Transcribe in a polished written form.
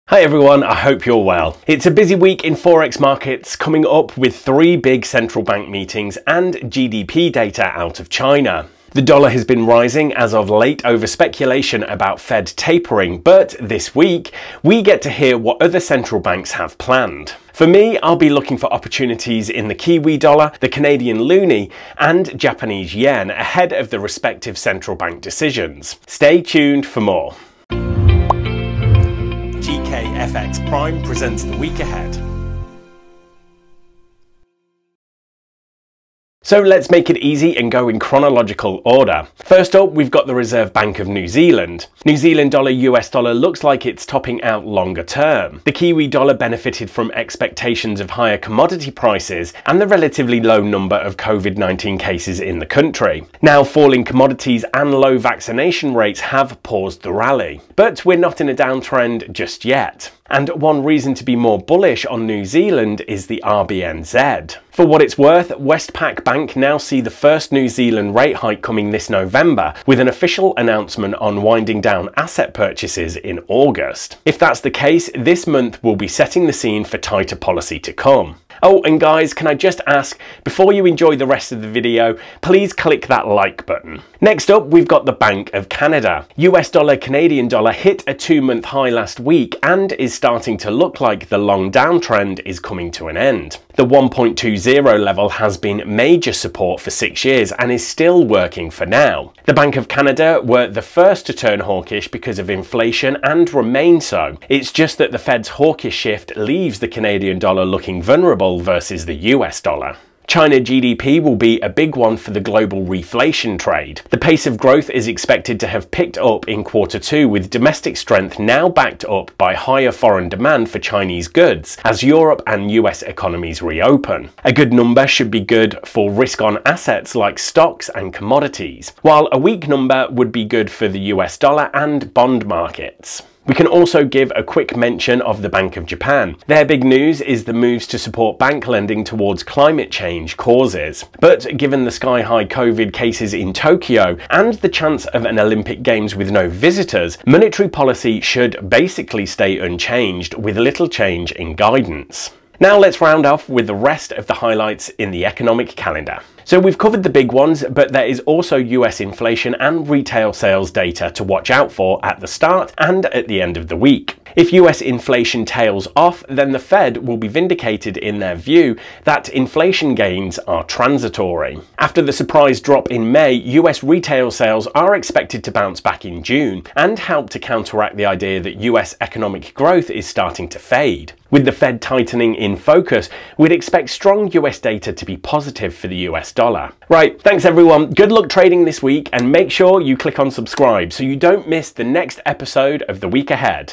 Hi everyone, I hope you're well. It's a busy week in Forex markets, coming up with 3 big central bank meetings and GDP data out of China. The dollar has been rising as of late over speculation about Fed tapering, but this week we get to hear what other central banks have planned. For me, I'll be looking for opportunities in the Kiwi dollar, the Canadian loonie, and Japanese yen ahead of the respective central bank decisions. Stay tuned for more. GKFX Prime presents the week ahead. So let's make it easy and go in chronological order. First up, we've got the Reserve Bank of New Zealand. New Zealand dollar US dollar looks like it's topping out longer term. The Kiwi dollar benefited from expectations of higher commodity prices and the relatively low number of COVID-19 cases in the country. Now, falling commodities and low vaccination rates have paused the rally. But we're not in a downtrend just yet. And one reason to be more bullish on New Zealand is the RBNZ. For what it's worth, Westpac Bank now see the first New Zealand rate hike coming this November, with an official announcement on winding down asset purchases in August. If that's the case, this month will be setting the scene for tighter policy to come. Oh, and guys, can I just ask, before you enjoy the rest of the video, please click that like button. Next up, we've got the Bank of Canada. US dollar Canadian dollar hit a 2-month high last week and is starting to look like the long downtrend is coming to an end. The 1.20 level has been major support for 6 years and is still working for now. The Bank of Canada were the first to turn hawkish because of inflation and remain so. It's just that the Fed's hawkish shift leaves the Canadian dollar looking vulnerable versus the US dollar. China GDP will be a big one for the global reflation trade. The pace of growth is expected to have picked up in Q2, with domestic strength now backed up by higher foreign demand for Chinese goods as Europe and US economies reopen. A good number should be good for risk-on assets like stocks and commodities, while a weak number would be good for the US dollar and bond markets. We can also give a quick mention of the Bank of Japan. Their big news is the moves to support bank lending towards climate change causes. But given the sky-high COVID cases in Tokyo and the chance of an Olympic Games with no visitors, monetary policy should basically stay unchanged, with little change in guidance. Now let's round off with the rest of the highlights in the economic calendar. So we've covered the big ones, but there is also US inflation and retail sales data to watch out for at the start and at the end of the week. If US inflation tails off, then the Fed will be vindicated in their view that inflation gains are transitory. After the surprise drop in May, US retail sales are expected to bounce back in June and help to counteract the idea that US economic growth is starting to fade. With the Fed tightening in focus, we'd expect strong US data to be positive for the US dollar. Right, thanks everyone, good luck trading this week, and make sure you click on subscribe so you don't miss the next episode of The Week Ahead.